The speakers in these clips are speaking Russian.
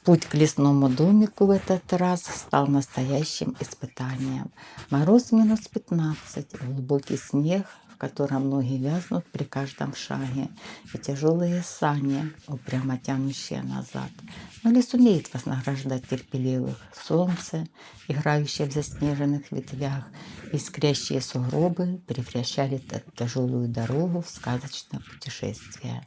Путь к лесному домику в этот раз стал настоящим испытанием. Мороз минус 15, глубокий снег, в котором ноги вязнут при каждом шаге, и тяжелые сани, упрямо тянущие назад. Но лес умеет вознаграждать терпеливых. Солнце, играющее в заснеженных ветвях, искрящие сугробы превращали тяжелую дорогу в сказочное путешествие.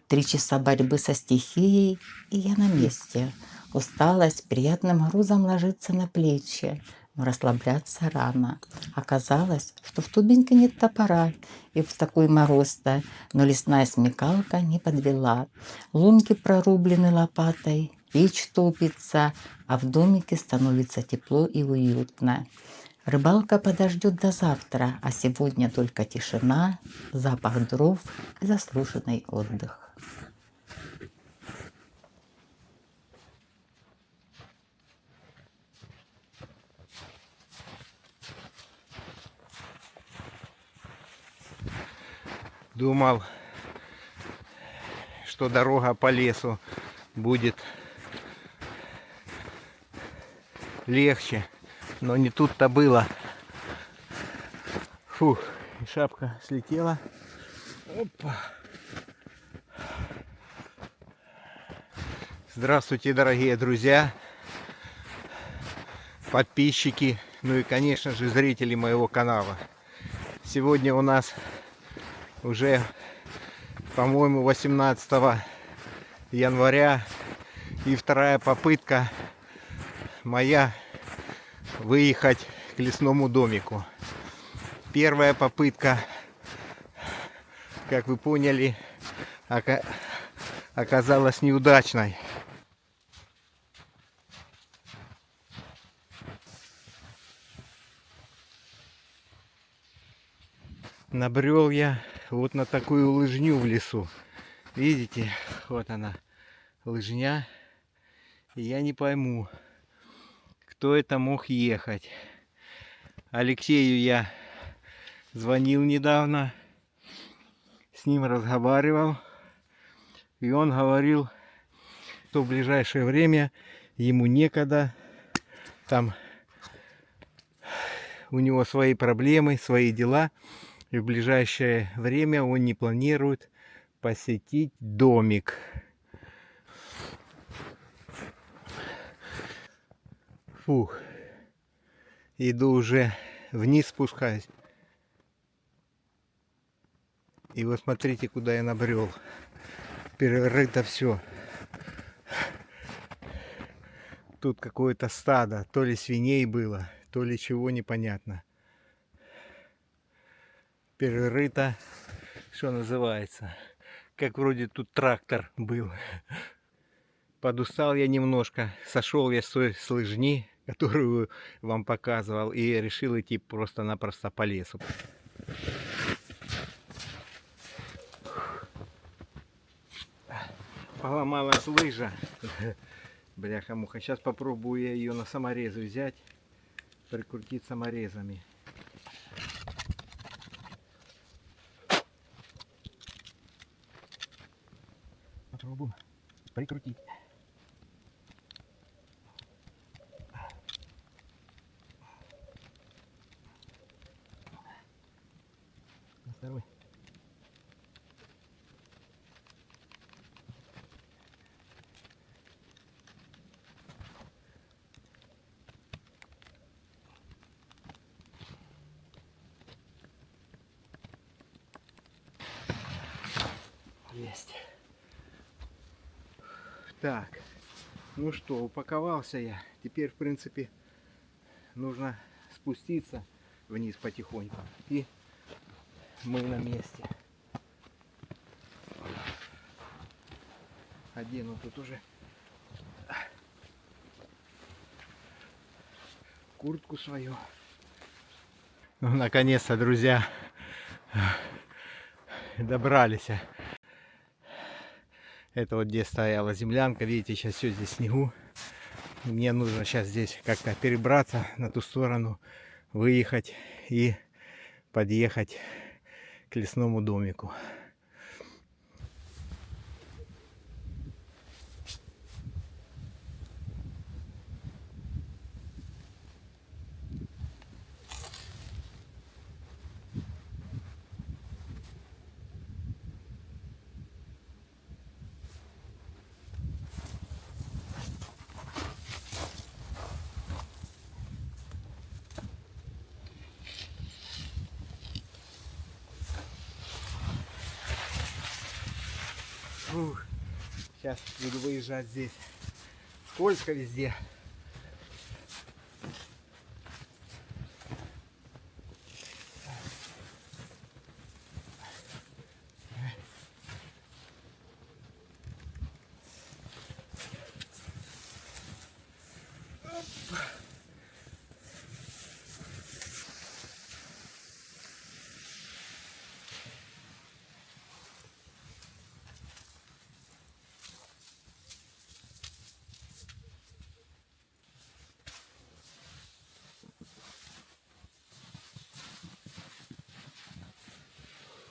3 часа борьбы со стихией, и я на месте. Усталость приятным грузом ложится на плечи, но расслабляться рано. Оказалось, что в Тубинке нет топора, и в такой мороз-то, но лесная смекалка не подвела. Лунки прорублены лопатой, печь топится, а в домике становится тепло и уютно. Рыбалка подождет до завтра, а сегодня только тишина, запах дров и заслуженный отдых. Думал, что дорога по лесу будет легче, но не тут-то было. Фух, и шапка слетела. Опа. Здравствуйте, дорогие друзья, подписчики, ну и, конечно же, зрители моего канала. Сегодня у нас уже, по-моему, 18 января, и вторая попытка моя выехать к лесному домику. Первая попытка, как вы поняли, оказалась неудачной. Набрел я вот на такую лыжню в лесу. Видите, вот она, лыжня. И я не пойму, кто это мог ехать. Алексею я звонил недавно, с ним разговаривал. И он говорил, что в ближайшее время ему некогда. Там у него свои проблемы, свои дела. И в ближайшее время он не планирует посетить домик. Фух. Иду уже вниз, спускаюсь. И вот смотрите, куда я набрел. Перерыто все. Тут какое-то стадо. То ли свиней было, то ли чего, непонятно. Перерыто. Что называется. Как вроде тут трактор был. Подустал я немножко. Сошел я с лыжни, которую вам показывал. И решил идти просто-напросто по лесу. Поломалась лыжа. Бляха-муха. Сейчас попробую я ее на саморез взять. Прикрутить саморезами. Попробую прикрутить. На второй. Есть. Так, ну что, упаковался я. Теперь, в принципе, нужно спуститься вниз потихоньку. И мы на месте. Одену тут уже куртку свою. Ну, наконец-то, друзья, добрались. Это вот где стояла землянка. Видите, сейчас все здесь в снегу. Мне нужно сейчас здесь как-то перебраться на ту сторону, выехать и подъехать к лесному домику. Фух. Сейчас буду выезжать здесь. Скользко везде.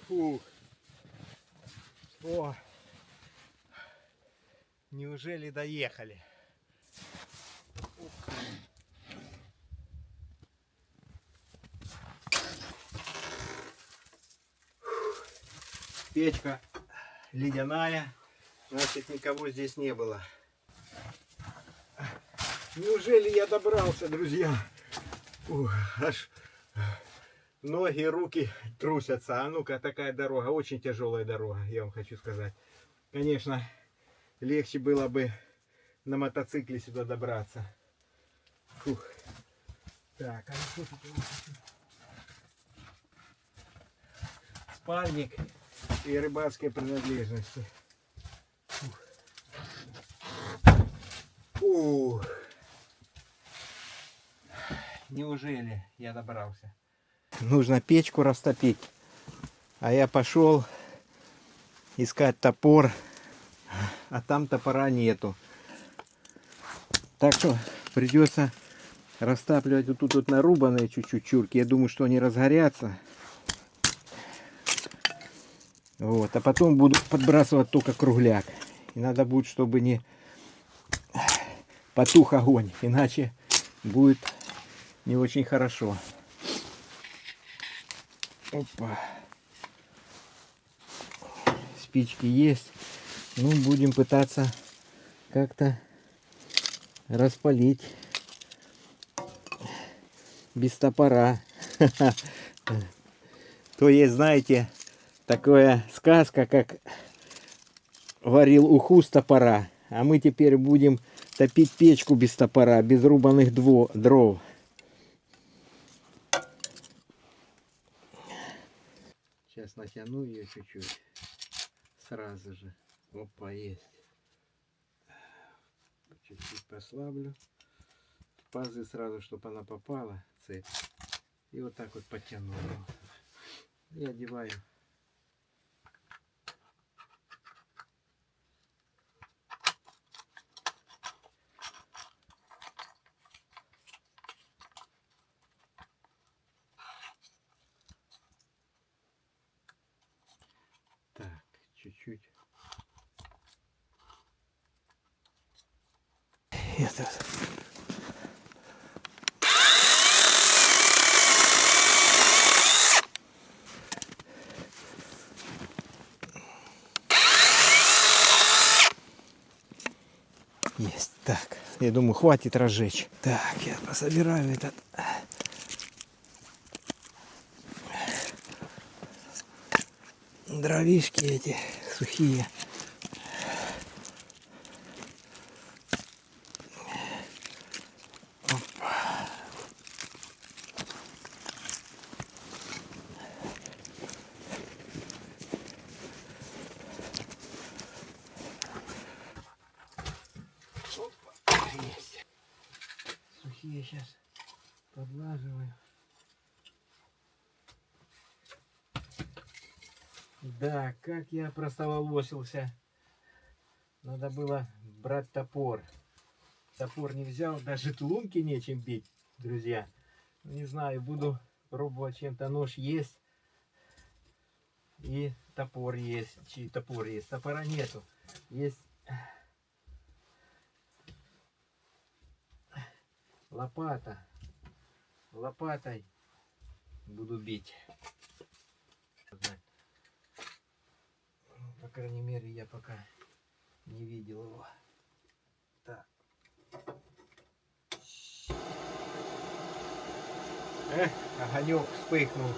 Фух. О, неужели доехали? Печка ледяная, значит никого здесь не было. Неужели я добрался, друзья? Ух, аж ноги, руки трусятся. А ну-ка, такая дорога, очень тяжелая дорога, я вам хочу сказать. Конечно, легче было бы на мотоцикле сюда добраться. Фух. Так, а что тут у нас? Спальник и рыбацкие принадлежности. Фух. Фух. Неужели я добрался? Нужно печку растопить. А я пошел искать топор, а там топора нету. Так что придется растапливать вот тут вот нарубанные чуть-чуть чурки. Я думаю, что они разгорятся. Вот. А потом буду подбрасывать только кругляк. И надо будет, чтобы не потух огонь. Иначе будет не очень хорошо. Опа. Спички есть. Ну, будем пытаться как-то распалить без топора. То есть, знаете, такая сказка, как варил уху с топора. А мы теперь будем топить печку без топора, без рубаных дров. Сейчас натяну ее чуть-чуть. Сразу же. Опа, есть. Чуть-чуть послаблю. Пазы сразу, чтобы она попала, цепь. И вот так вот потяну. И одеваю. Так, чуть-чуть. Это. Есть. Так, я думаю, хватит разжечь. Так, я пособираю этот. Дровишки эти сухие. Есть. Сухие сейчас подлаживаю. Да, как я простоволосился. Надо было брать топор. Топор не взял, даже лунки нечем бить, друзья. Не знаю, буду пробовать чем-то. Нож есть. И топор есть. Топор есть. Топора нету. Есть лопата. Лопатой буду бить. По крайней мере, я пока не видел его. Так. Огонек вспыхнул.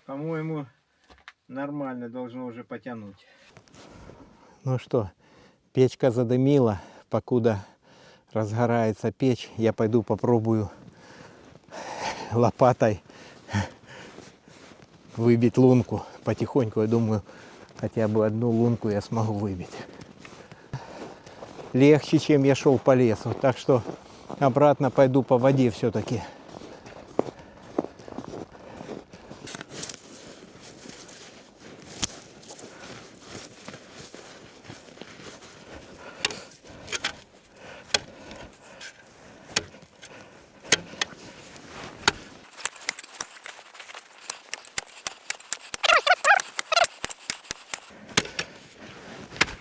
По-моему, нормально должно уже потянуть. Ну что, печка задымила, покуда разгорается печь, я пойду попробую лопатой выбить лунку потихоньку. Я думаю, хотя бы одну лунку я смогу выбить. Легче, чем я шел по лесу. Так что обратно пойду по воде все-таки.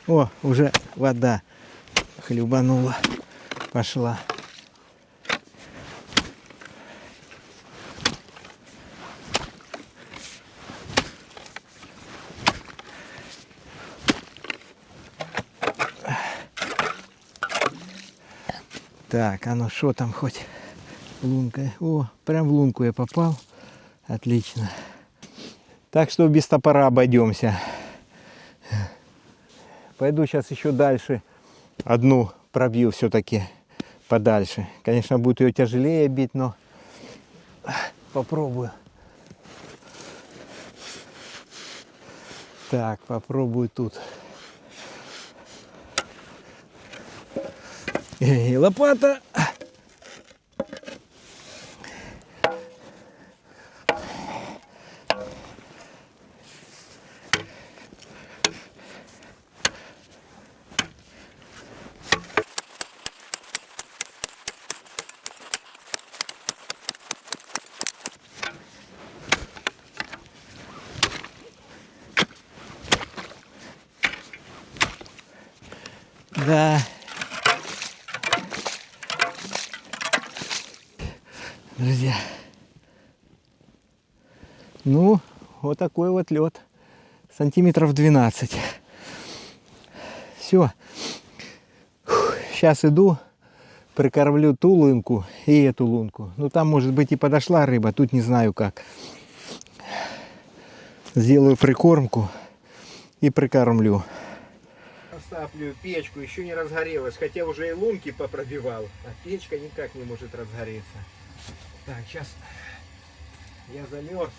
О, уже вода хлебанула, пошла. Так, а ну что там хоть? Лунка. О, прям в лунку я попал. Отлично. Так что без топора обойдемся. Пойду сейчас еще дальше. Одну пробью все-таки подальше. Конечно, будет ее тяжелее бить, но попробую. Так, попробую тут. И лопата. Да. Друзья. Ну, вот такой вот лед. Сантиметров 12. Все. Сейчас иду, прикормлю ту лунку и эту лунку. Ну, там, может быть, и подошла рыба, тут не знаю как. Сделаю прикормку и прикормлю. Оставлю печку, еще не разгорелась, хотя уже и лунки попробивал, а печка никак не может разгореться. Так, сейчас я замерз.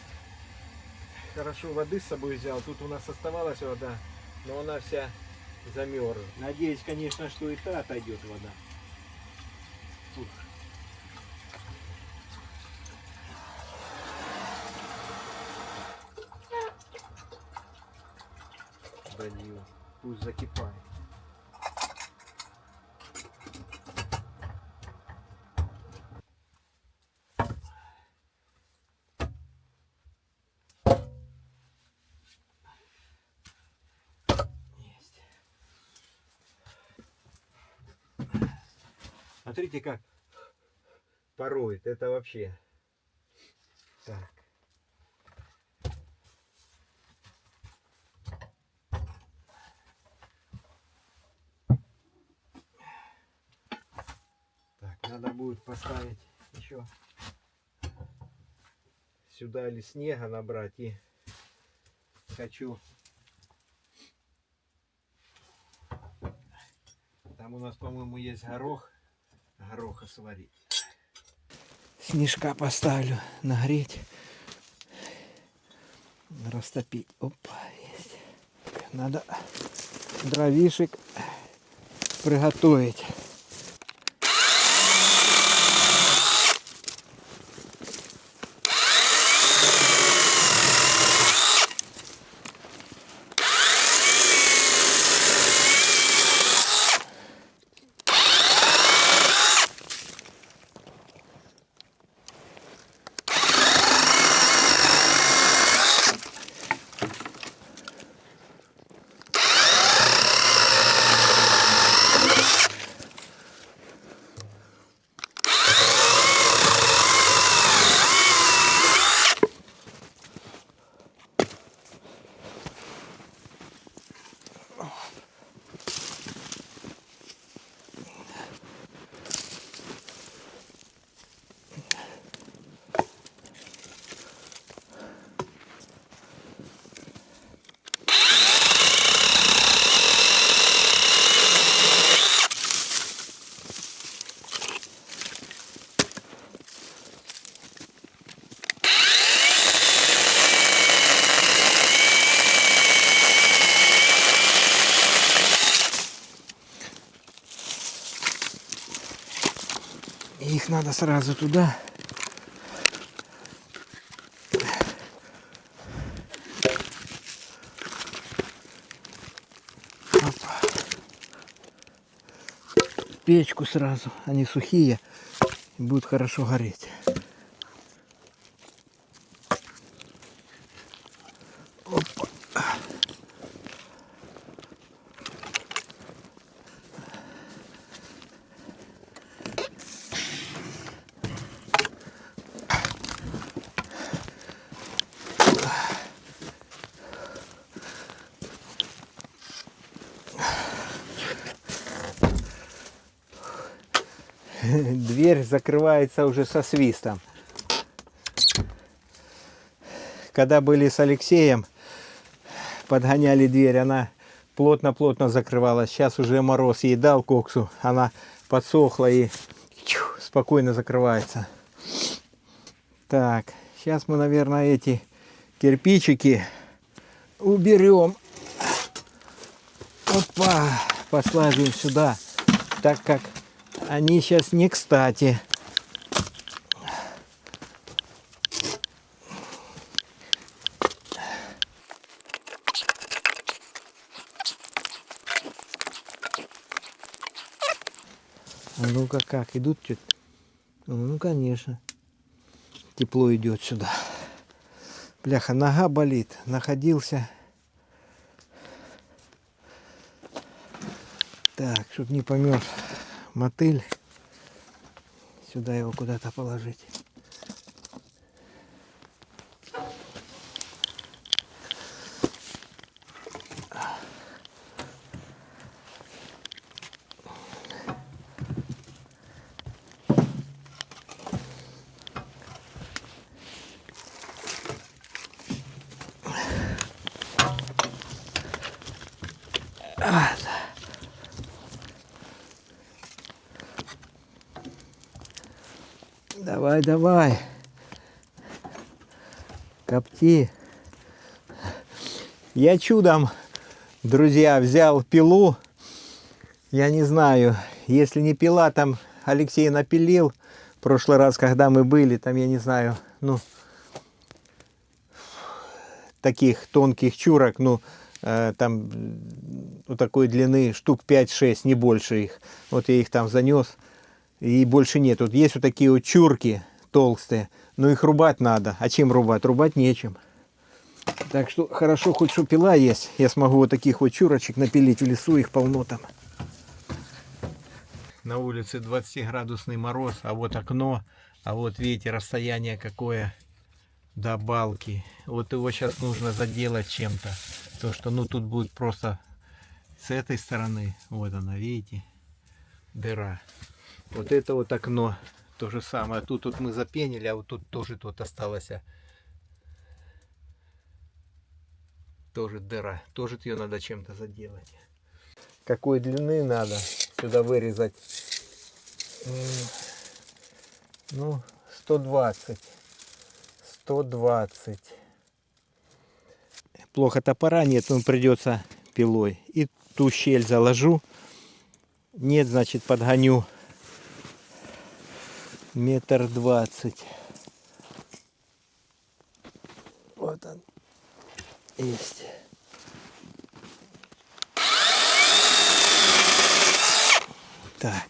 Хорошо, воды с собой взял, тут у нас оставалась вода, но она вся замерзла. Надеюсь, конечно, что и та отойдет вода. Фух. Долью. Пусть закипает. Есть. Смотрите, как пороет. Это вообще. Так. Надо будет поставить еще сюда или снега набрать, и хочу. Там у нас, по-моему, есть горох. Гороха сварить. Снежка поставлю нагреть, растопить. Опа, есть. Надо дровишек приготовить. Так, надо сразу туда. Опа. Печку сразу, они сухие, будут хорошо гореть. Опа. Дверь закрывается уже со свистом. Когда были с Алексеем, подгоняли дверь, она плотно-плотно закрывалась. Сейчас уже мороз ей дал коксу, она подсохла и спокойно закрывается. Так, сейчас мы, наверное, эти кирпичики уберем. Опа, посложим сюда, так как они сейчас не кстати. А ну-ка как, идут что-то? Ну, конечно. Тепло идет сюда. Бляха, нога болит. Находился. Так, чтобы не померз мотыль. Сюда его куда-то положить. Давай, давай. Копти. Я чудом, друзья, взял пилу. Я не знаю, если не пила, там Алексей напилил. В прошлый раз, когда мы были, там, я не знаю, ну, таких тонких чурок, ну, там, вот такой длины, штук 5-6, не больше их. Вот я их там занес. И больше нет. Вот есть вот такие вот чурки толстые, но их рубать надо. А чем рубать? Рубать нечем. Так что хорошо, хоть что пила есть. Я смогу вот таких вот чурочек напилить в лесу, их полно там. На улице 20-градусный мороз, а вот окно, а вот видите, расстояние какое до балки. Вот его сейчас нужно заделать чем-то. То, что ну тут будет просто с этой стороны, вот она, видите, дыра. Вот это вот окно, то же самое. Тут вот мы запенили, а вот тут тоже тут осталось. Тоже дыра. Тоже ее надо чем-то заделать. Какой длины надо сюда вырезать? Ну, 120. 120. Плохо топора нет, но придется пилой. И ту щель заложу. Нет, значит, подгоню. 1,20 м. Вот он. Есть. Так.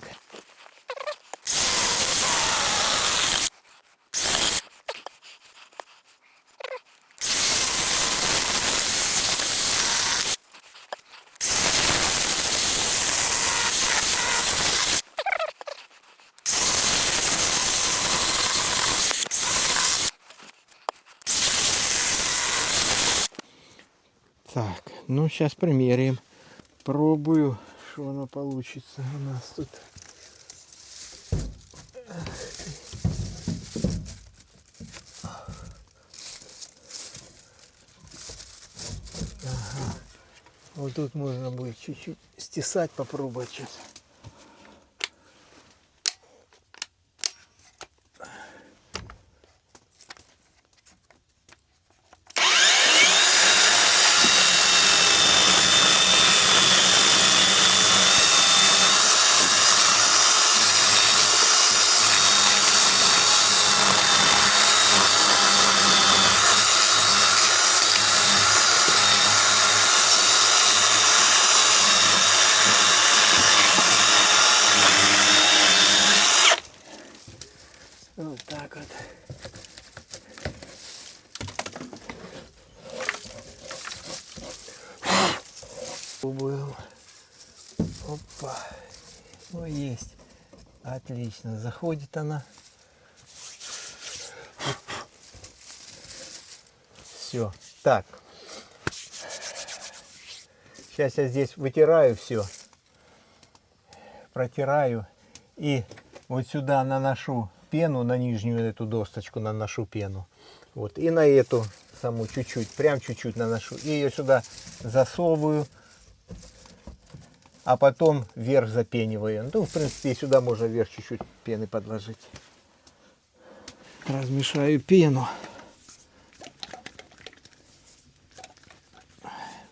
Так, ну сейчас примерим. Пробую, что оно получится у нас тут. Ага. Вот тут можно будет чуть-чуть стесать, попробовать сейчас. Попробуем. Опа. Ну, есть. Отлично. Заходит она. Все. Так. Сейчас я здесь вытираю все. Протираю. И вот сюда наношу пену, на нижнюю эту досточку наношу пену. Вот. И на эту саму чуть-чуть, прям чуть-чуть наношу. И ее сюда засовываю. А потом вверх запениваю. Ну, в принципе, и сюда можно вверх чуть-чуть пены подложить. Размешаю пену.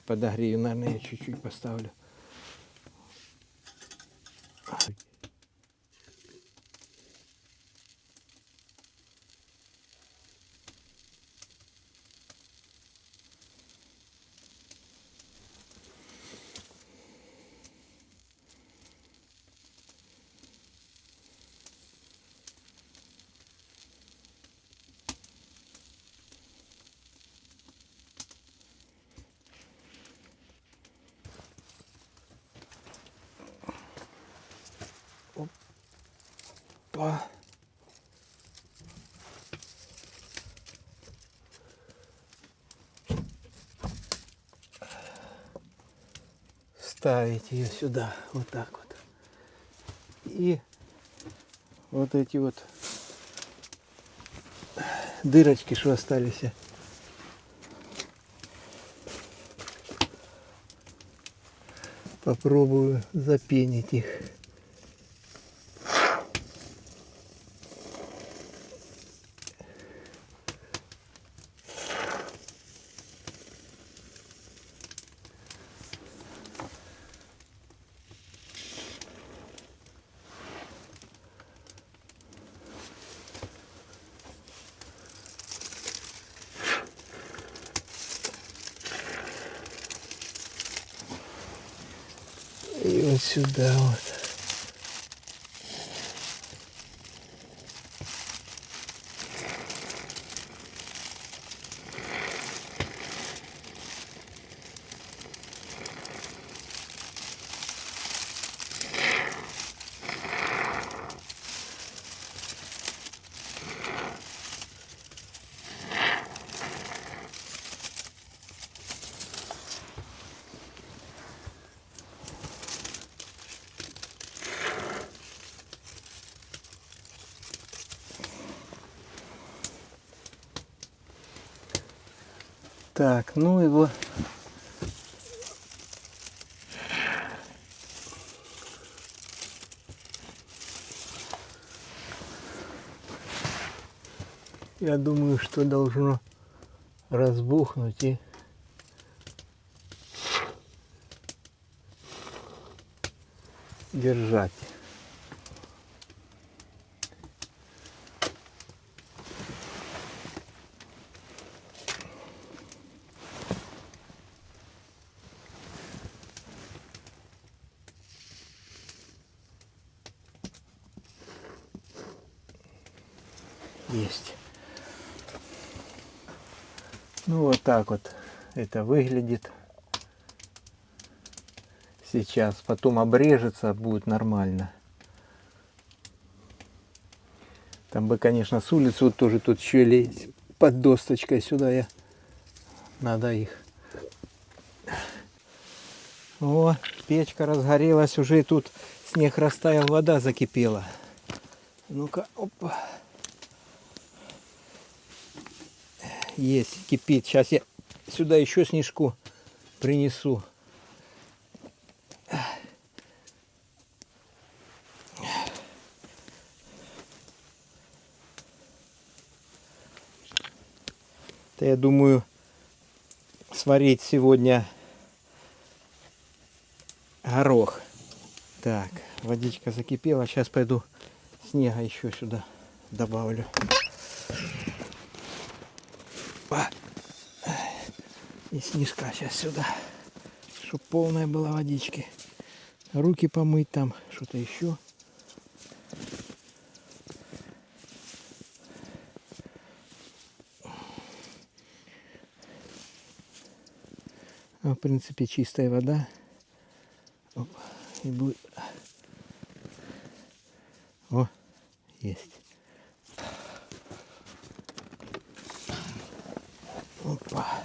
Подогрею, наверное, я чуть-чуть поставлю. Опа. Ставить ее сюда, вот так вот. И вот эти вот дырочки, что остались, попробую запенить их. И вот сюда вот. Так, ну его. Я думаю, что должно разбухнуть и держать. Есть. Ну вот так вот это выглядит сейчас. Потом обрежется, будет нормально. Там бы, конечно, с улицы вот тоже тут щели под досточкой сюда надо их. О, печка разгорелась, уже тут снег растаял, вода закипела. Ну-ка, опа. Есть, кипит. Сейчас я сюда еще снежку принесу. Это, я думаю, сварить сегодня горох. Так, водичка закипела. Сейчас пойду снега еще сюда добавлю. И снежка сейчас сюда, чтобы полная была водички. Руки помыть там, что-то еще. В принципе, чистая вода. И будет... О, есть. Опа.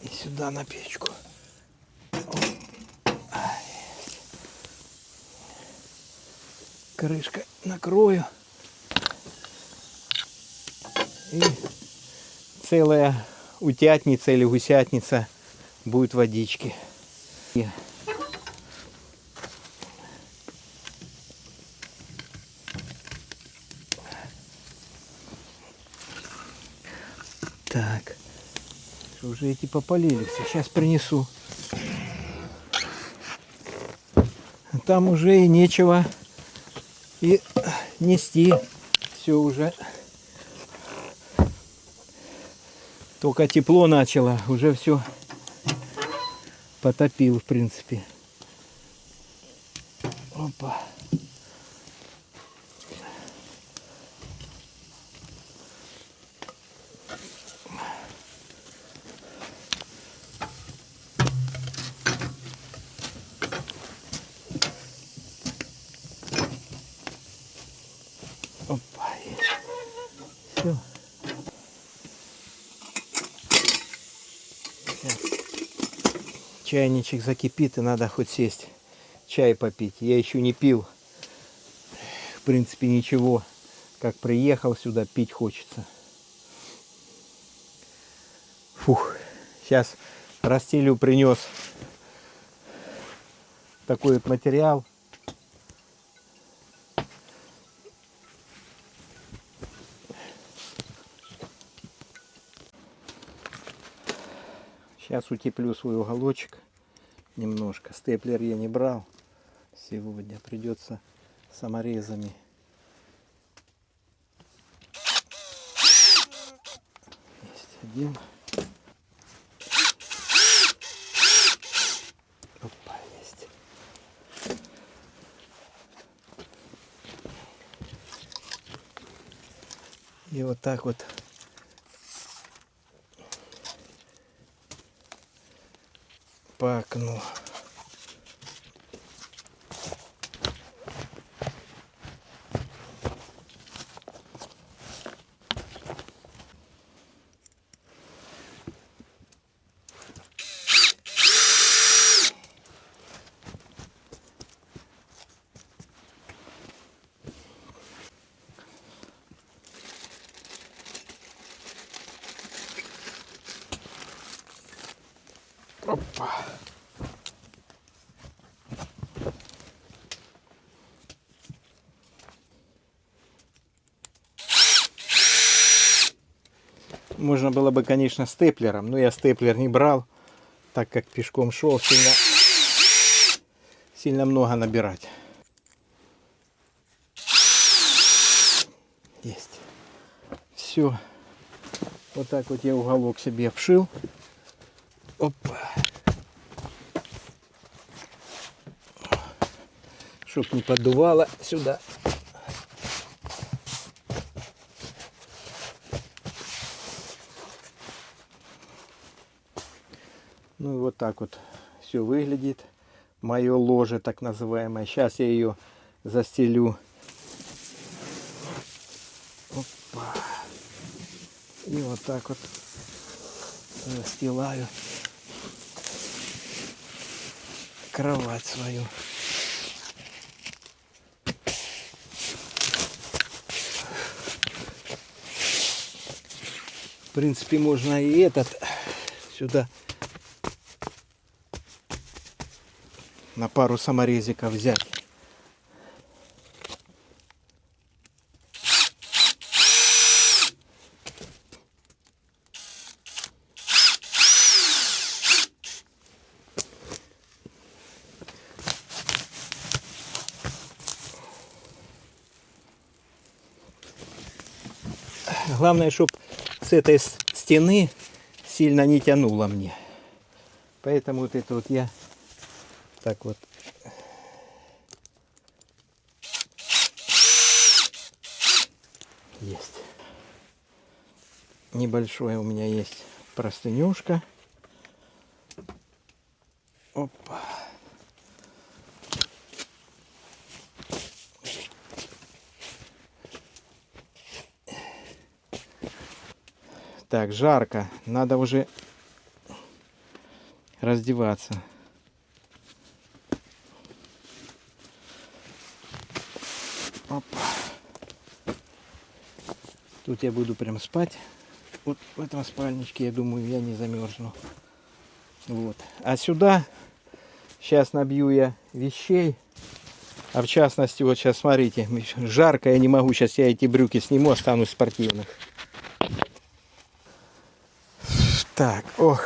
И сюда на печку. Крышкой накрою. И целая утятница или гусятница будет водички. Так. Уже эти попалились. Сейчас принесу. Там уже и нечего и нести. Все уже. Только тепло начало. Уже все потопил, в принципе. Опа. Опа, есть. Все. Сейчас. Чайничек закипит, и надо хоть сесть, чай попить. Я еще не пил. В принципе, ничего. Как приехал сюда, пить хочется. Фух. Сейчас Растелю принес такой вот материал. Сейчас утеплю свой уголочек немножко. Степлер я не брал сегодня. Придется саморезами. Есть один. Опа, есть. И вот так вот по окну. Опа. Можно было бы, конечно, степлером, но я степлер не брал, так как пешком шел, сильно много набирать. Есть. Все. Вот так вот я уголок себе обшил. Опа. Чтоб не поддувало сюда. Ну и вот так вот все выглядит. Мое ложе, так называемое. Сейчас я ее застелю. Опа. И вот так вот застилаю кровать свою. В принципе, можно и этот сюда на пару саморезиков взять. Главное, чтобы с этой стены сильно не тянуло мне. Поэтому вот это вот я так вот есть. Небольшое у меня есть простынюшка. Опа. Так, жарко. Надо уже раздеваться. Опа. Тут я буду прям спать. Вот в этом спальничке, я думаю, я не замерзну. Вот. А сюда сейчас набью я вещей. А в частности, вот сейчас смотрите, жарко, я не могу. Сейчас я эти брюки сниму, останусь в спортивных. Так, ох,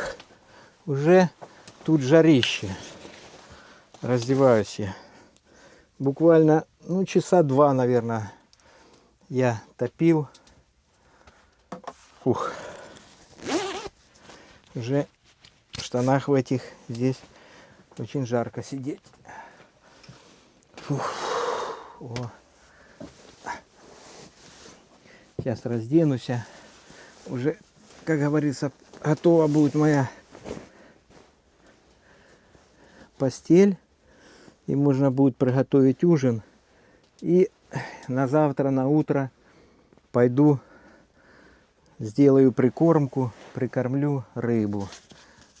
уже тут жарище. Раздеваюсь я. Буквально, ну, часа два, наверное, я топил. Фух. Уже в штанах в этих здесь очень жарко сидеть. Фух. О. Сейчас разденусь. Уже, как говорится, готова будет моя постель. И можно будет приготовить ужин. И на завтра, на утро пойду сделаю прикормку, прикормлю рыбу.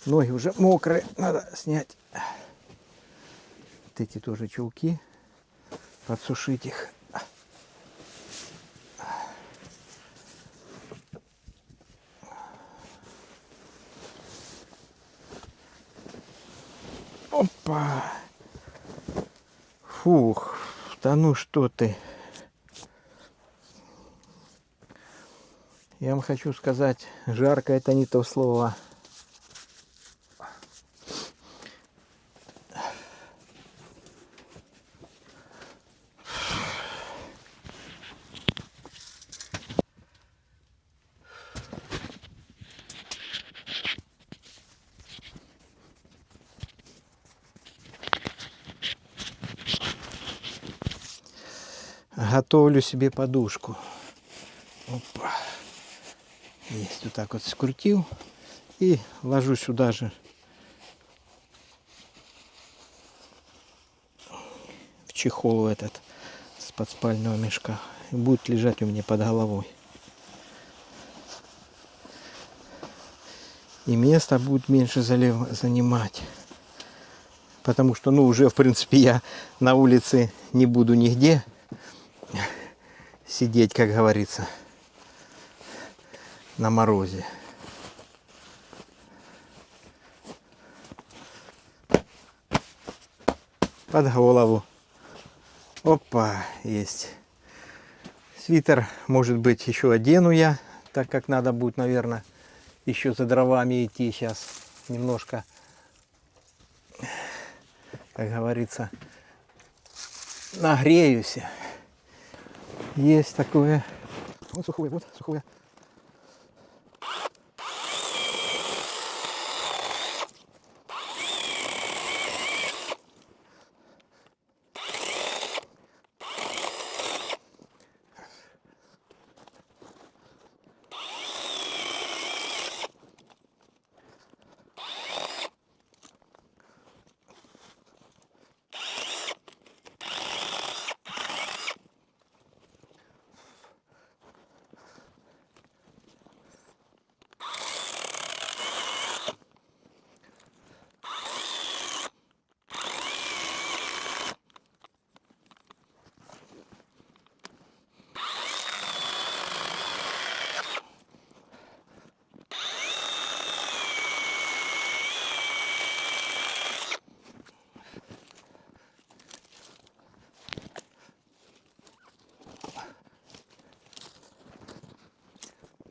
Ноги уже мокрые, надо снять. Вот эти тоже чулки, подсушить их. Опа! Фух, да ну что ты. Я вам хочу сказать, жарко это не то слово. Готовлю себе подушку. Опа. Есть, вот так вот скрутил и ложу сюда же в чехол этот с подспального мешка. И будет лежать у меня под головой. И место будет меньше занимать. Потому что, ну, уже, в принципе, я на улице не буду нигде сидеть, как говорится, на морозе. Под голову. Опа, есть. Свитер, может быть, еще одену я, так как надо будет, наверное, еще за дровами идти сейчас. Немножко, как говорится, нагреюсь. Есть такое. Вот сухое, вот сухое.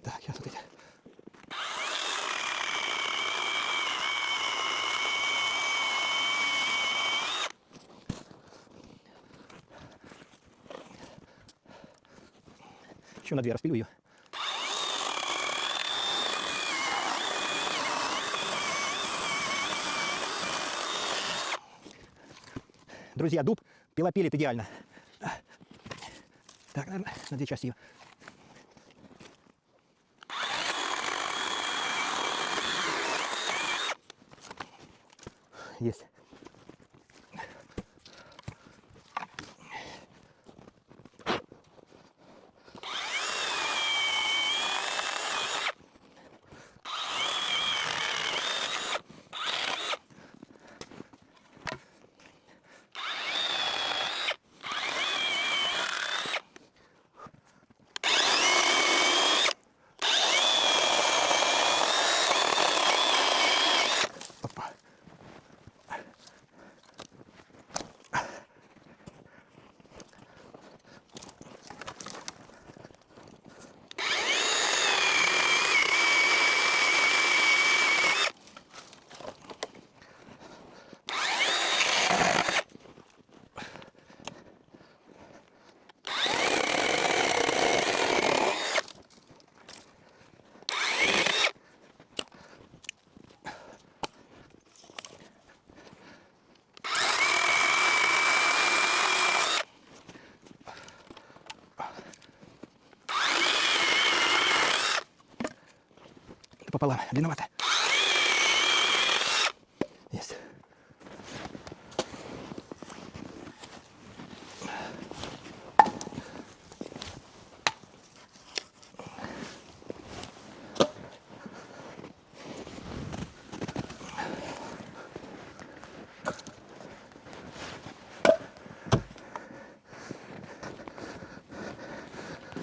Так, сейчас вот эти. Еще на 2 распилю ее. Друзья, дуб пилопилит идеально. Так, наверное, на 2 части ее. Есть. пополам. Длинновато. Есть.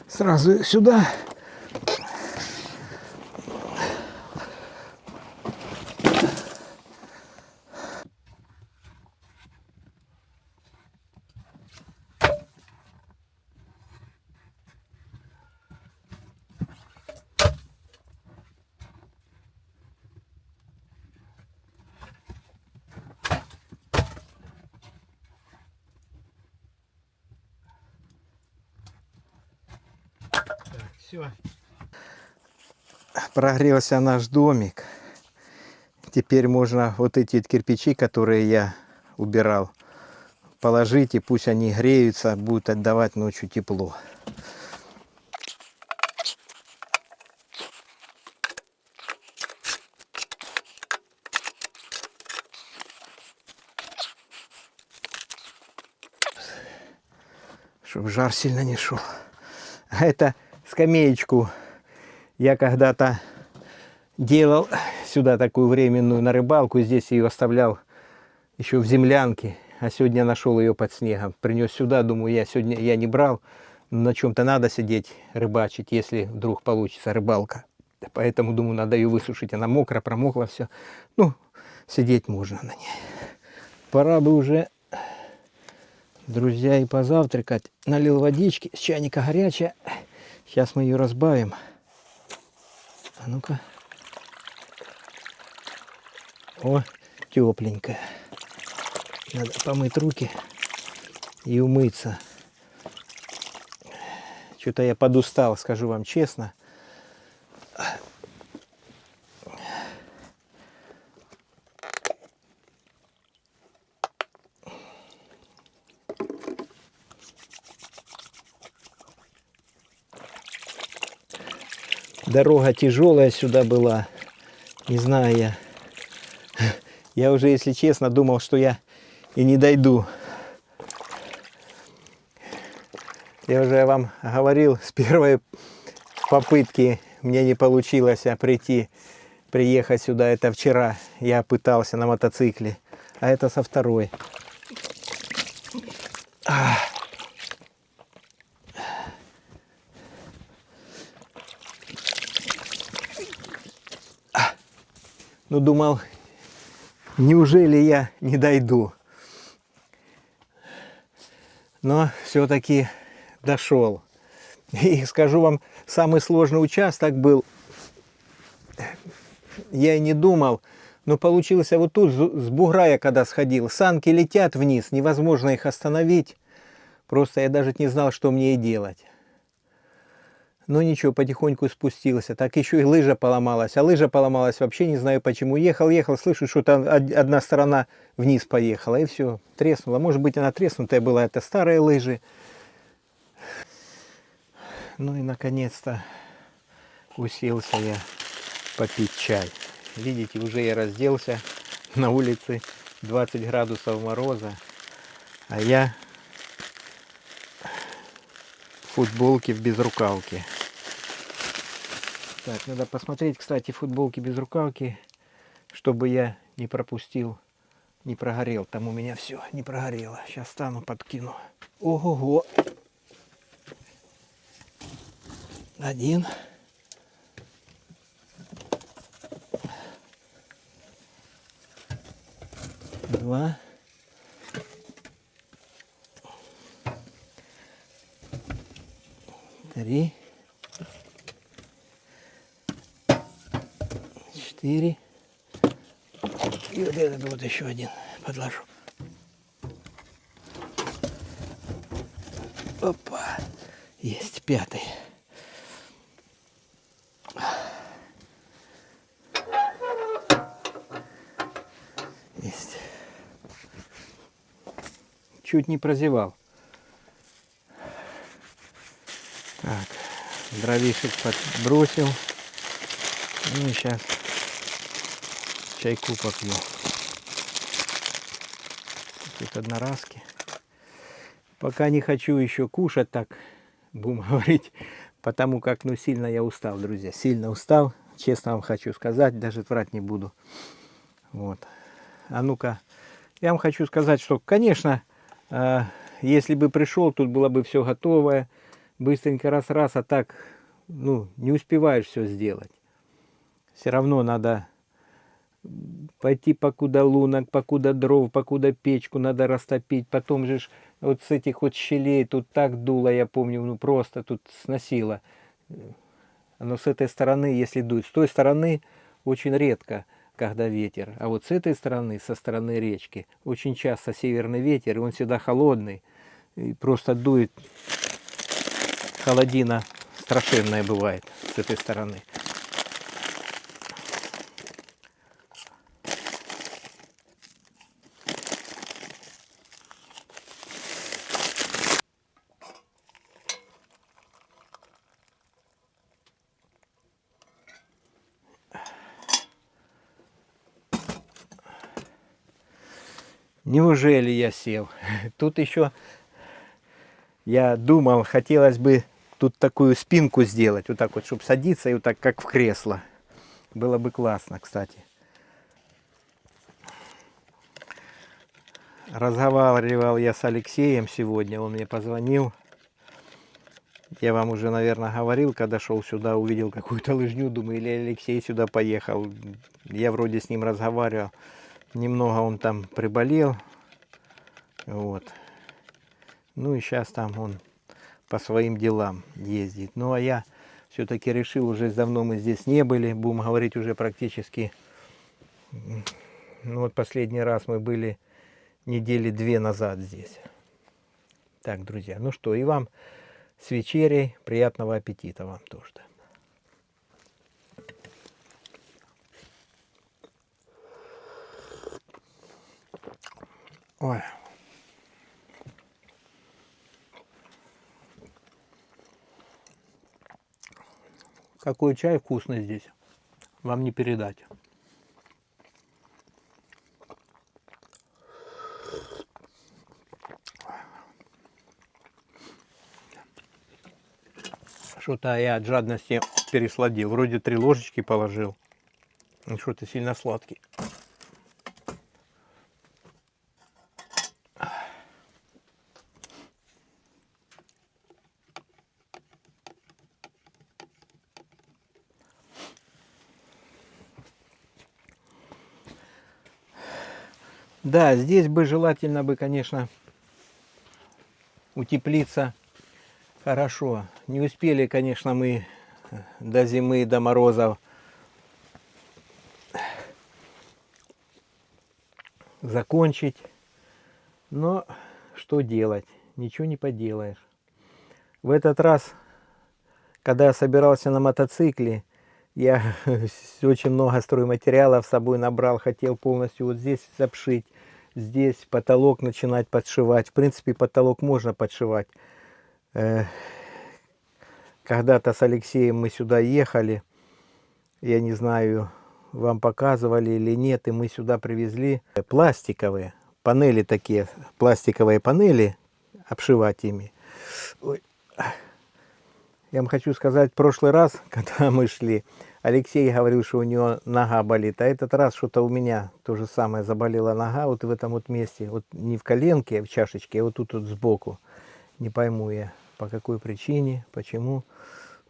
Сразу сюда. Все. Прогрелся наш домик. Теперь можно вот эти кирпичи, которые я убирал, положить, и пусть они греются, будут отдавать ночью тепло. Чтобы жар сильно не шел. А это скамеечку я когда-то делал сюда такую временную на рыбалку. Здесь ее оставлял еще в землянке. А сегодня нашел ее под снегом. Принес сюда, думаю, я не брал. Но на чем-то надо сидеть, рыбачить, если вдруг получится рыбалка. Поэтому, думаю, надо ее высушить. Она мокрая, промокла все. Ну, сидеть можно на ней. Пора бы уже, друзья, и позавтракать. Налил водички, с чайника горячая. Сейчас мы ее разбавим. А ну-ка. О, тепленькая. Надо помыть руки и умыться. Что-то я подустал, скажу вам честно. Дорога тяжелая сюда была. Не знаю я. Я уже, если честно, думал, что я и не дойду. Я уже вам говорил, с первой попытки мне не получилось приехать сюда. Это вчера я пытался на мотоцикле. А это со второй. Ну, думал, неужели я не дойду? Но все-таки дошел. И скажу вам, самый сложный участок был. Я и не думал, но получилось вот тут, с бугра я когда сходил. Санки летят вниз, невозможно их остановить. Просто я даже не знал, что мне и делать. Но ничего, потихоньку спустился. Так еще и лыжа поломалась. А лыжа поломалась вообще не знаю почему. Ехал, слышу, что там одна сторона вниз поехала. И все, треснула. Может быть, она треснутая была. Это старые лыжи. Ну и наконец-то уселся я попить чай. Видите, уже я разделся. На улице 20 градусов мороза. А я в футболке, в безрукавке. Так, надо посмотреть, кстати, футболки без рукавки, чтобы я не пропустил, не прогорел. Там у меня все не прогорело. Сейчас стану, подкину. Ого-го. Один. Два. Три. 4. И вот этот вот еще один подложу. Опа. Есть, 5. Есть. Чуть не прозевал. Так, дровишек подбросил. Ну и сейчас чайку попью. Тут одноразки. Пока не хочу еще кушать, так будем говорить, потому как, ну, сильно я устал, друзья. Сильно устал, честно вам хочу сказать, даже врать не буду. Вот. А ну-ка, я вам хочу сказать, что, конечно, если бы пришел, тут было бы все готовое, быстренько раз-раз, а так, ну, не успеваешь все сделать. Все равно надо пойти покуда лунок, покуда дров, покуда печку надо растопить. Потом же вот с этих вот щелей тут так дуло, я помню, ну просто тут сносило. Оно с этой стороны, если дует, с той стороны очень редко, когда ветер. А вот с этой стороны, со стороны речки, очень часто северный ветер, и он всегда холодный. И просто дует, холодина страшенная бывает с этой стороны. Неужели я сел? Тут еще я думал, хотелось бы тут такую спинку сделать, вот так вот, чтобы садиться и вот так, как в кресло. Было бы классно, кстати. Разговаривал я с Алексеем сегодня, он мне позвонил. Я вам уже, наверное, говорил, когда шел сюда, увидел какую-то лыжню, думаю, или Алексей сюда поехал. Я вроде с ним разговаривал. Немного он там приболел. Вот. Ну и сейчас там он по своим делам ездит. Ну а я все-таки решил, уже давно мы здесь не были, будем говорить уже практически. Ну вот последний раз мы были недели 2 назад здесь. Так, друзья, ну что, и вам с вечерей приятного аппетита вам тоже. Ой. Какой чай вкусный здесь, вам не передать. Что-то я от жадности пересладил. Вроде 3 ложечки положил. Что-то сильно сладкий. Да, здесь бы желательно бы, конечно, утеплиться хорошо. Не успели, конечно, мы до зимы, до морозов закончить. Но что делать? Ничего не поделаешь. В этот раз, когда я собирался на мотоцикле, я очень много стройматериалов с собой набрал. Хотел полностью вот здесь обшить. Здесь потолок начинать подшивать. В принципе, потолок можно подшивать. Когда-то с Алексеем мы сюда ехали. Я не знаю, вам показывали или нет. И мы сюда привезли пластиковые панели такие. Пластиковые панели. Обшивать ими. Ой. Я вам хочу сказать, в прошлый раз, когда мы шли, Алексей говорил, что у него нога болит. А этот раз что-то у меня то же самое, заболела нога вот в этом вот месте. Вот не в коленке, а в чашечке, а вот тут вот сбоку. Не пойму я, по какой причине, почему,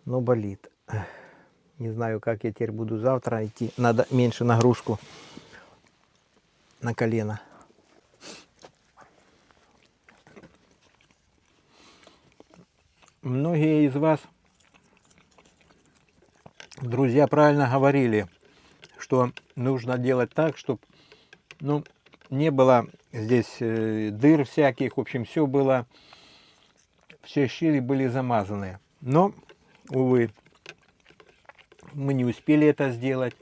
но болит. Не знаю, как я теперь буду завтра идти. Надо меньше нагрузку на колено. Многие из вас, друзья, правильно говорили, что нужно делать так, чтобы, ну, не было здесь дыр всяких, в общем, все было, все щели были замазаны. Но, увы, мы не успели это сделать.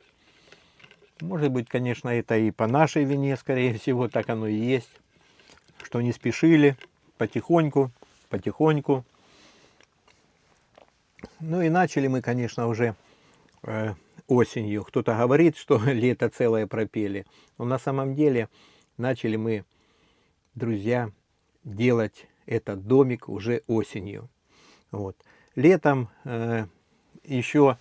Может быть, конечно, это и по нашей вине, скорее всего, так оно и есть, что не спешили, потихоньку, потихоньку. Ну и начали мы, конечно, уже осенью. Кто-то говорит, что лето целое пропели. Но на самом деле начали мы, друзья, делать этот домик уже осенью. Вот. Летом еще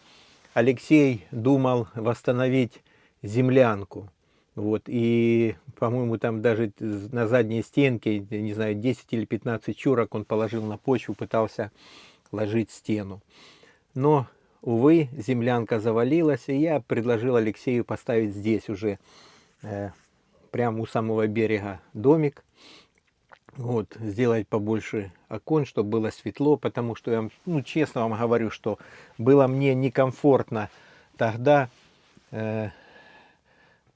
Алексей думал восстановить землянку. Вот. И, по-моему, там даже на задней стенке, не знаю, 10 или 15 чурок он положил на почву, пытался ложить стену. Но, увы, землянка завалилась, и я предложил Алексею поставить здесь уже, прямо у самого берега, домик. Вот, сделать побольше окон, чтобы было светло, потому что я, ну, честно вам говорю, что было мне некомфортно тогда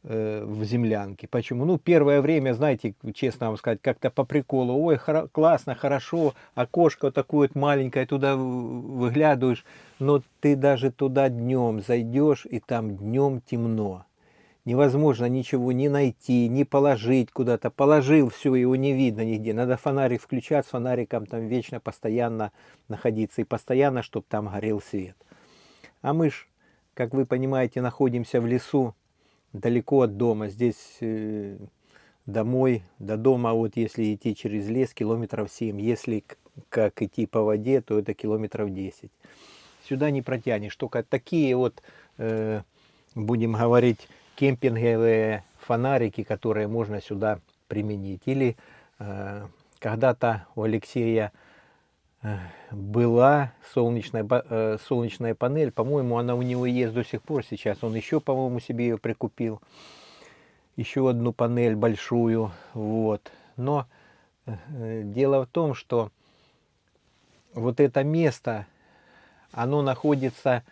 в землянке. Почему? Ну, первое время, знаете, честно вам сказать, как-то по приколу. Ой, классно, хорошо, окошко такое вот маленькое, туда выглядываешь, но ты даже туда днем зайдешь, и там днем темно. Невозможно ничего не найти, не положить куда-то. Положил, все, его не видно нигде. Надо фонарик включать, с фонариком там вечно, постоянно находиться. И постоянно, чтобы там горел свет. А мы ж, как вы понимаете, находимся в лесу, далеко от дома. Здесь домой, до дома, вот если идти через лес, километров 7. Если как идти по воде, то это километров 10. Сюда не протянешь. Только такие вот, будем говорить, кемпинговые фонарики, которые можно сюда применить. Или когда-то у Алексея была солнечная панель, по-моему, она у него есть до сих пор сейчас. Он еще, по-моему, себе ее прикупил. Еще одну панель большую. Вот. Но дело в том, что вот это место, оно находится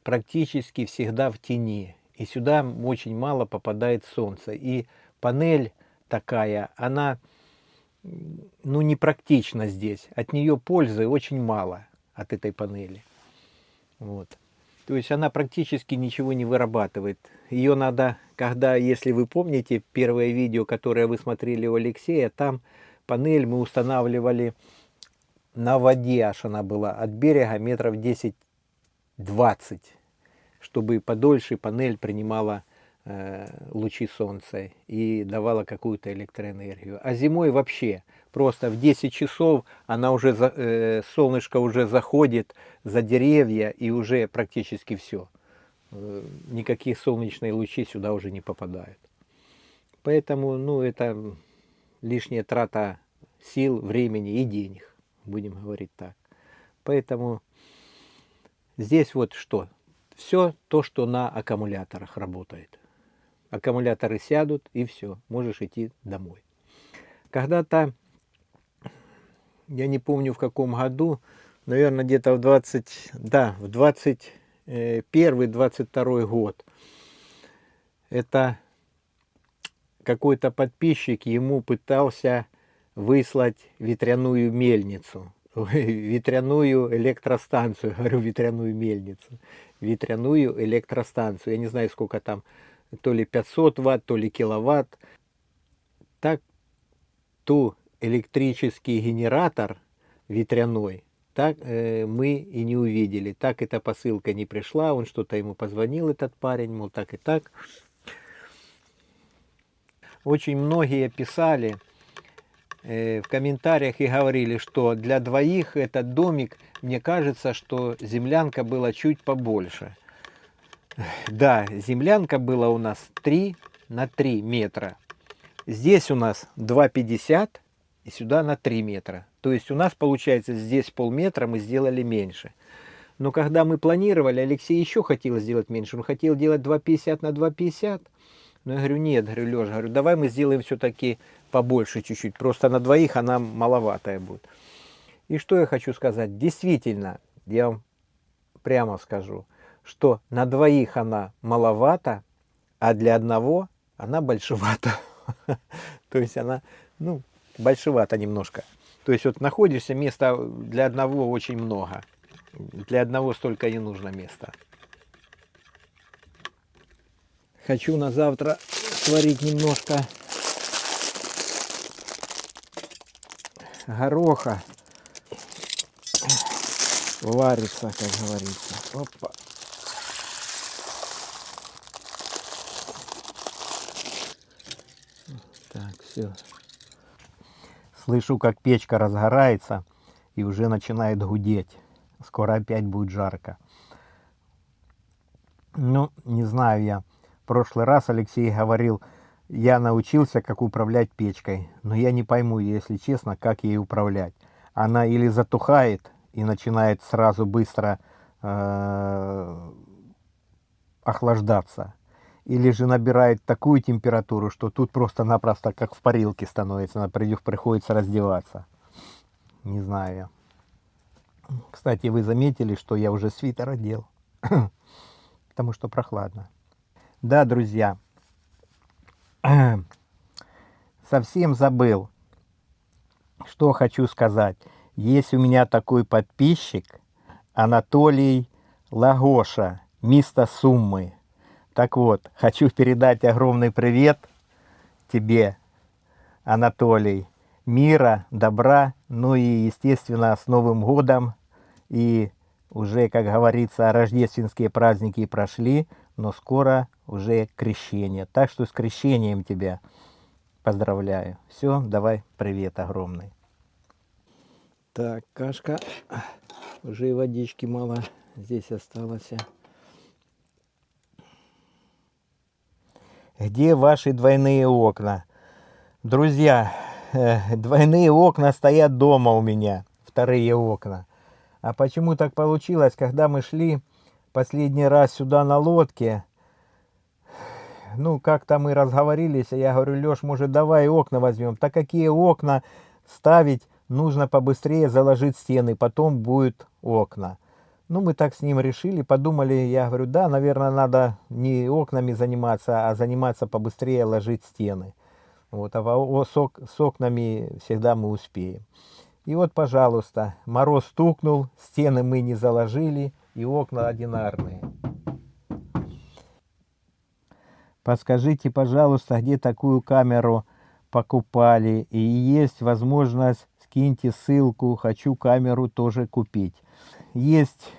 практически всегда в тени. И сюда очень мало попадает солнце. И панель такая, она, ну, непрактична здесь. От нее пользы очень мало, от этой панели. Вот. То есть она практически ничего не вырабатывает. Ее надо, когда, если вы помните, первое видео, которое вы смотрели у Алексея, там панель мы устанавливали на воде, аж она была, от берега метров 10-20. Чтобы подольше панель принимала лучи солнца и давала какую-то электроэнергию. А зимой вообще просто в 10 часов она уже солнышко уже заходит за деревья, и уже практически все. Никакие солнечные лучи сюда уже не попадают. Поэтому, ну, это лишняя трата сил, времени и денег, будем говорить так. Поэтому здесь вот что? Все то, что на аккумуляторах работает. Аккумуляторы сядут, и все, можешь идти домой. Когда-то, я не помню в каком году, наверное, где-то в 21-22 год, это какой-то подписчик ему пытался выслать ветряную мельницу. Ветряную электростанцию, говорю, ветряную мельницу, ветряную электростанцию. Я не знаю, сколько там, то ли 500 ватт, то ли киловатт. Так, ту электрический генератор ветряной, так мы и не увидели. Так эта посылка не пришла, он что-то ему позвонил, этот парень, мол, так и так. Очень многие писали в комментариях и говорили, что для двоих этот домик, мне кажется, что землянка была чуть побольше. Да, землянка была у нас 3 на 3 метра. Здесь у нас 2,50 и сюда на 3 метра. То есть у нас получается здесь полметра мы сделали меньше. Но когда мы планировали, Алексей еще хотел сделать меньше. Он хотел делать 2,50 на 2,50. Но я говорю, нет, говорю, Леша, говорю, давай мы сделаем все-таки побольше чуть-чуть. Просто на двоих она маловатая будет. И что я хочу сказать? Действительно, я вам прямо скажу, что на двоих она маловата, а для одного она большевата. То есть она, ну, большевата немножко. То есть вот находишься, места для одного очень много. Для одного столько не нужно места. Хочу на завтра сварить немножко гороха. Варится, как говорится. Опа. Так, все. Слышу, как печка разгорается и уже начинает гудеть. Скоро опять будет жарко. Ну, не знаю я. В прошлый раз Алексей говорил, я научился, как управлять печкой. Но я не пойму, если честно, как ей управлять. Она или затухает и начинает сразу быстро охлаждаться, или же набирает такую температуру, что тут просто-напросто как в парилке становится, приходится раздеваться. Не знаю я. Кстати, вы заметили, что я уже свитер одел, потому что прохладно. Да, друзья, совсем забыл, что хочу сказать. Есть у меня такой подписчик, Анатолий Лагоша, мисто Суммы. Так вот, хочу передать огромный привет тебе, Анатолий. Мира, добра, ну и, естественно, с Новым годом. И уже, как говорится, рождественские праздники прошли, но скоро уже крещение. Так что с крещением тебя поздравляю. Все, давай привет огромный. Так, кашка. Уже и водички мало здесь осталось. Где ваши двойные окна? Друзья, двойные окна стоят дома у меня, вторые окна. А почему так получилось, когда мы шли последний раз сюда на лодке, ну, как-то мы разговорились, я говорю, Лёш, может, давай окна возьмем. Так какие окна ставить, нужно побыстрее заложить стены, потом будет окна. Ну, мы так с ним решили, подумали, я говорю, да, наверное, надо не окнами заниматься, а заниматься побыстрее ложить стены. Вот, а с окнами всегда мы успеем. И вот, пожалуйста, мороз стукнул, стены мы не заложили, и окна одинарные. Подскажите, пожалуйста, где такую камеру покупали, и есть возможность, скиньте ссылку, хочу камеру тоже купить. Есть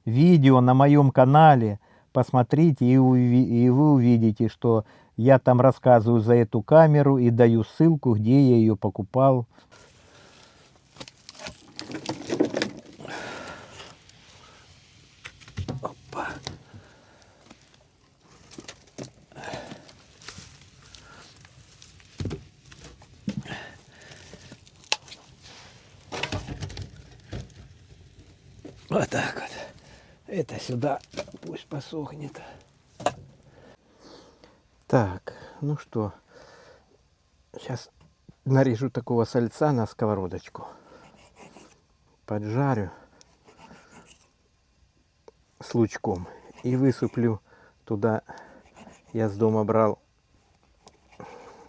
видео на моем канале, посмотрите, и вы увидите, что я там рассказываю за эту камеру и даю ссылку, где я ее покупал. Опа. Вот так вот. Это сюда пусть посохнет. Так, ну что, сейчас нарежу такого сальца на сковородочку, поджарю с лучком и высыплю туда. Я с дома брал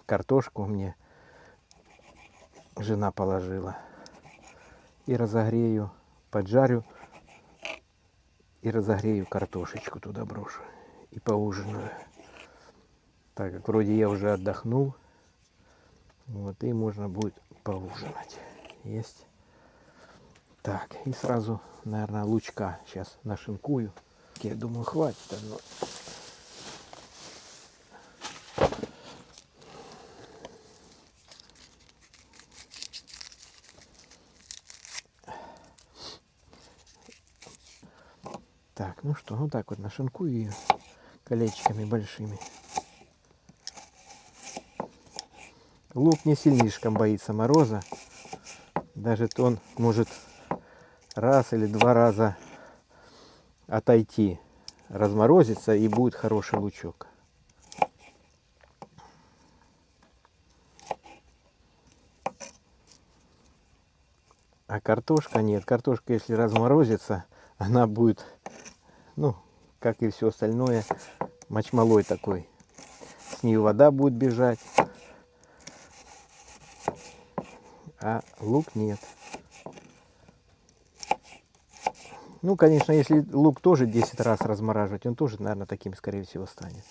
картошку, мне жена положила, и разогрею, поджарю и разогрею картошечку туда брошу и поужинаю. Так как вроде я уже отдохнул, вот, и можно будет поужинать. Есть. Так, и сразу, наверное, лучка сейчас нашинкую. Я думаю, хватит. Но... Так, ну что, вот так вот нашинкую ее колечками большими. Лук не слишком боится мороза. Даже он может раз или два раза отойти, разморозится, и будет хороший лучок. А картошка нет. Картошка, если разморозится, она будет, ну, как и все остальное, мочмолой такой. С нее вода будет бежать. А лук нет. Ну, конечно, если лук тоже 10 раз размораживать, он тоже, наверное, таким, скорее всего, станет.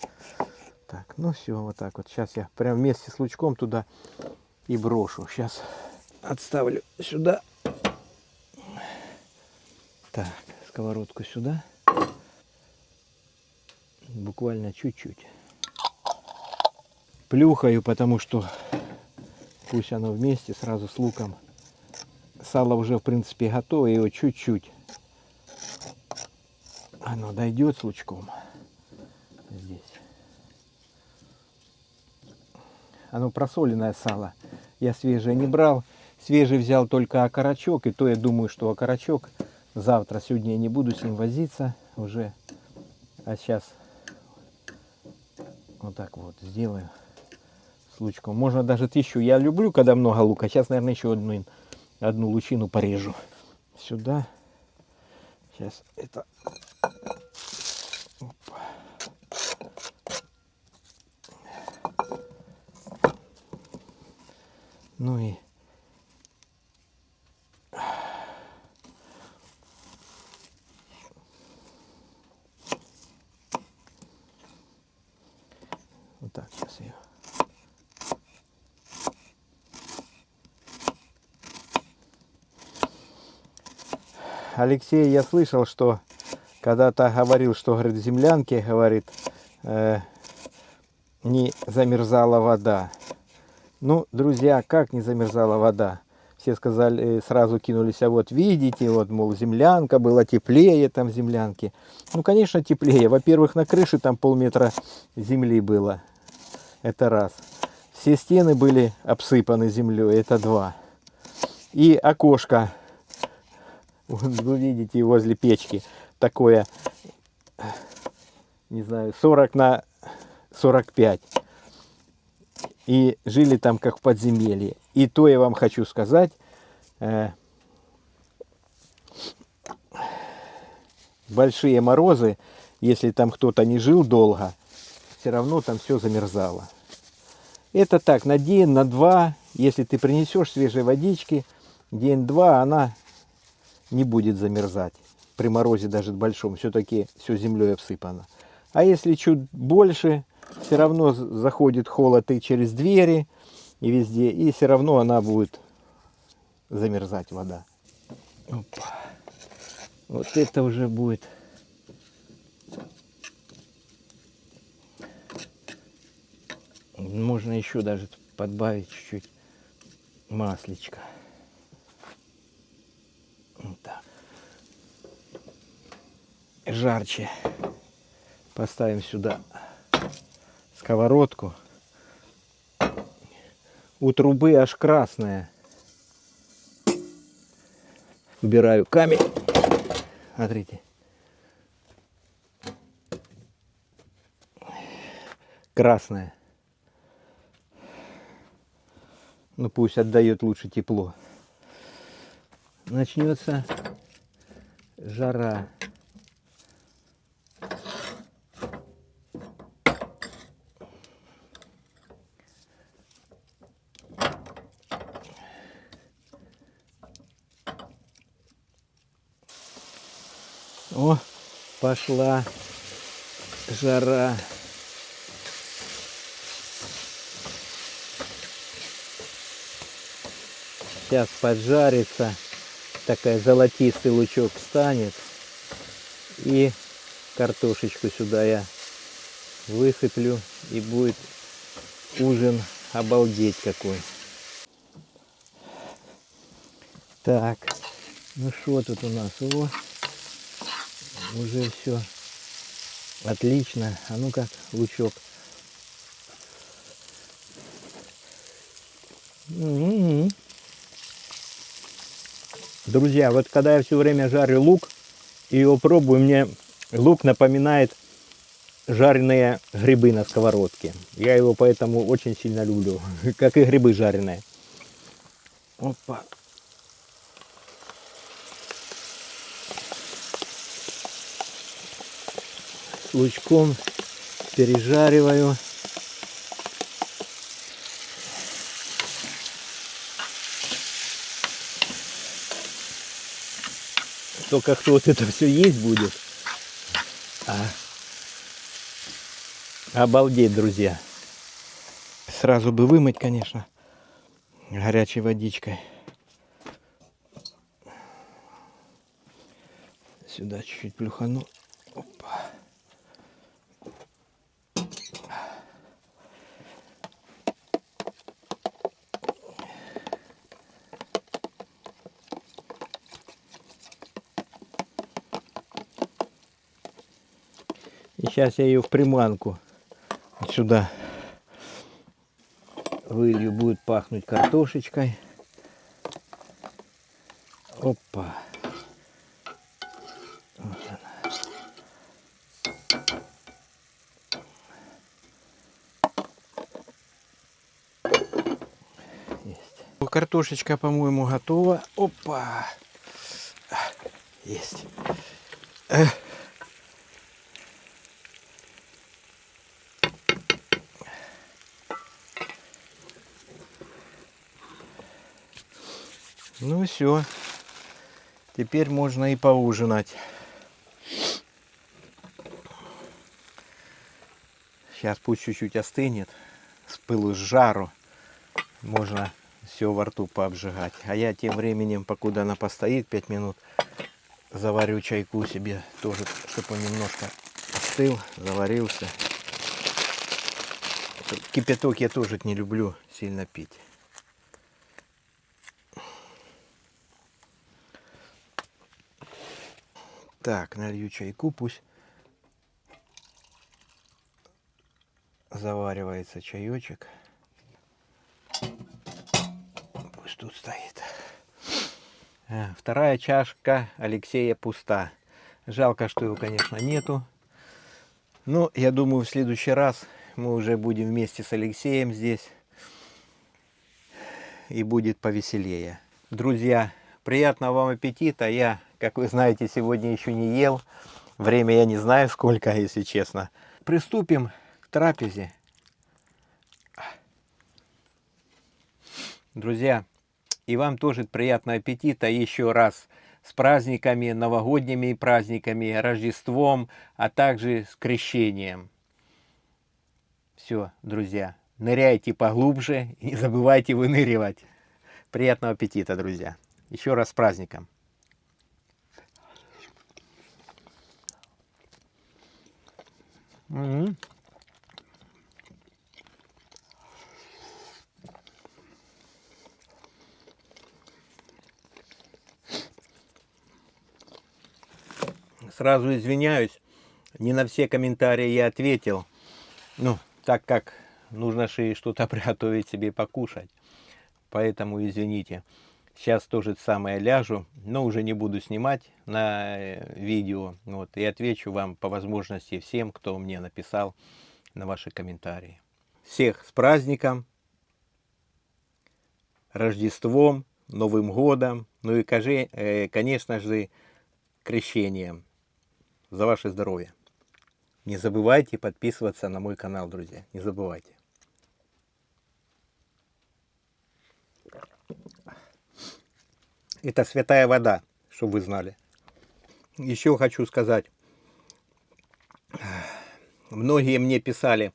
Так, ну все, вот так вот. Сейчас я прям вместе с лучком туда и брошу. Сейчас отставлю сюда. Так, сковородку сюда. Буквально чуть-чуть. плюхаю, потому что пусть оно вместе сразу с луком. Сало уже в принципе готово, его чуть-чуть оно дойдет с лучком. Здесь. Оно просоленное сало. Я свежее не брал. Свежий взял только окорочок. И то я думаю, что окорочок завтра. Сегодня я не буду с ним возиться уже. А сейчас вот так вот сделаю с лучком. Можно даже 1000. Я люблю, когда много лука. Сейчас, наверное, еще одну лучину порежу. Сюда. Сейчас это... Опа. Ну и вот так сейчас ее. Алексей, я слышал, что когда-то говорил, что, говорит, в землянке, говорит, не замерзала вода. Ну, друзья, как не замерзала вода? Все сказали, сразу кинулись, а вот видите, вот, мол, землянка, было теплее там в землянке. Ну, конечно, теплее. Во-первых, на крыше там полметра земли было. Это раз. Все стены были обсыпаны землей. Это два. И окошко, вы видите, возле печки, такое, не знаю, 40 на 45. И жили там как в подземелье. И то я вам хочу сказать, большие морозы, если там кто-то не жил долго, все равно там все замерзало. Это так, на день, на два, если ты принесешь свежей водички, день-два она не будет замерзать. При морозе даже большом, все-таки все землей обсыпано. А если чуть больше, все равно заходит холод и через двери, и везде, и все равно она будет замерзать, вода. Опа. Вот это уже будет. Можно еще даже подбавить чуть-чуть маслечка. Вот так. Жарче. Поставим сюда сковородку. У трубы аж красная. Убираю камень. Смотрите. Красная. Ну пусть отдает лучше тепло. Начнется жара. О, пошла жара. Сейчас поджарится, такая золотистый лучок станет, и картошечку сюда я высыплю, и будет ужин обалдеть какой. Так, ну что тут у нас? О, уже все отлично. А ну как лучок. Друзья, вот когда я все время жарю лук и его пробую, мне лук напоминает жареные грибы на сковородке. Я его поэтому очень сильно люблю, как и грибы жареные. Опа. С лучком пережариваю. Только кто вот это все есть будет. Обалдеть, друзья. Сразу бы вымыть, конечно, горячей водичкой. Сюда чуть-чуть плюхану. Опа. Сейчас я ее в приманку сюда вылью, будет пахнуть картошечкой. Опа. Вот она. Есть. Картошечка, по-моему, готова. Опа. Есть. Ну все. Теперь можно и поужинать. Сейчас пусть чуть-чуть остынет. С пылу, с жару. Можно все во рту пообжигать. А я тем временем, покуда она постоит 5 минут, заварю чайку себе тоже, чтобы он немножко остыл, заварился. Кипяток я тоже не люблю сильно пить. Так, налью чайку, пусть заваривается чаечек. Пусть тут стоит. Вторая чашка Алексея пуста. Жалко, что его, конечно, нету. Но я думаю, в следующий раз мы уже будем вместе с Алексеем здесь. И будет повеселее. Друзья, приятного вам аппетита. Я, как вы знаете, сегодня еще не ел. Время я не знаю сколько, если честно. Приступим к трапезе. Друзья, и вам тоже приятного аппетита. Еще раз с праздниками, новогодними праздниками, Рождеством, а также с крещением. Все, друзья, ныряйте поглубже и не забывайте выныривать. Приятного аппетита, друзья. Еще раз с праздником. Сразу извиняюсь, не на все комментарии я ответил. Ну, так как нужно же что-то приготовить себе покушать. Поэтому извините. Сейчас то же самое ляжу, но уже не буду снимать на видео. Вот, и отвечу вам по возможности всем, кто мне написал на ваши комментарии. Всех с праздником, Рождеством, Новым годом, ну и, конечно же, крещением. За ваше здоровье. Не забывайте подписываться на мой канал, друзья. Не забывайте. Это святая вода, чтобы вы знали. Еще хочу сказать. Многие мне писали,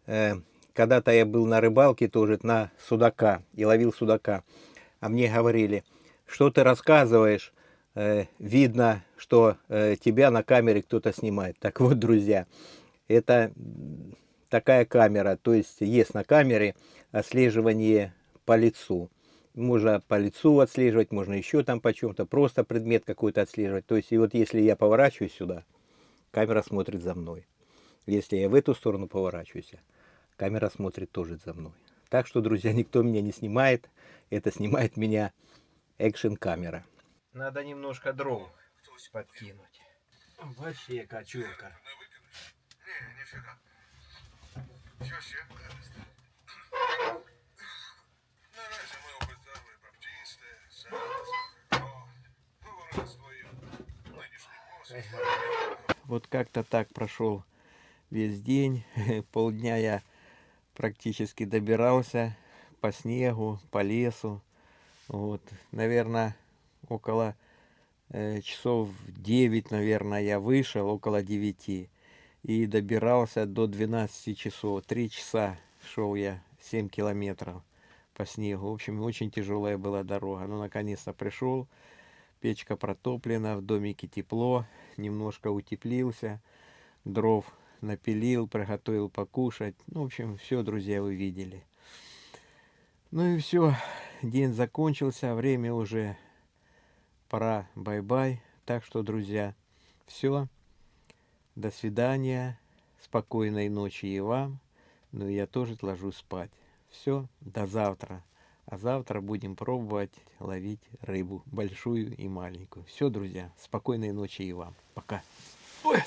когда-то я был на рыбалке тоже, на судака, и ловил судака. А мне говорили, что ты рассказываешь, видно, что тебя на камере кто-то снимает. Так вот, друзья, это такая камера, то есть на камере отслеживание по лицу. Можно по лицу отслеживать, можно еще там по чем-то, просто предмет какой-то отслеживать. То есть, и вот если я поворачиваюсь сюда, камера смотрит за мной. Если я в эту сторону поворачиваюсь, камера смотрит тоже за мной. Так что, друзья, никто меня не снимает. Это снимает меня экшн-камера. Надо немножко дров подкинуть. Вообще кочурка. Не, нифига. Все, на раzie мы обитали баптисты, говорили свою нынешний посох. Вот как-то так прошел весь день. Полдня я практически добирался по снегу, по лесу. Вот, наверное, около часов 9, наверное, я вышел, около 9. И добирался до 12 часов. 3 часа шел я, 7 километров по снегу. В общем, очень тяжелая была дорога. Но наконец-то пришел. Печка протоплена, в домике тепло. Немножко утеплился. Дров напилил, приготовил покушать. Ну, в общем, все, друзья, вы видели. Ну и все. День закончился. Время уже пора бай-бай. Так что, друзья, все. До свидания. Спокойной ночи и вам. Ну и я тоже ложусь спать. Все, до завтра. А завтра будем пробовать ловить рыбу, большую и маленькую. Все, друзья, спокойной ночи и вам. Пока. Ой.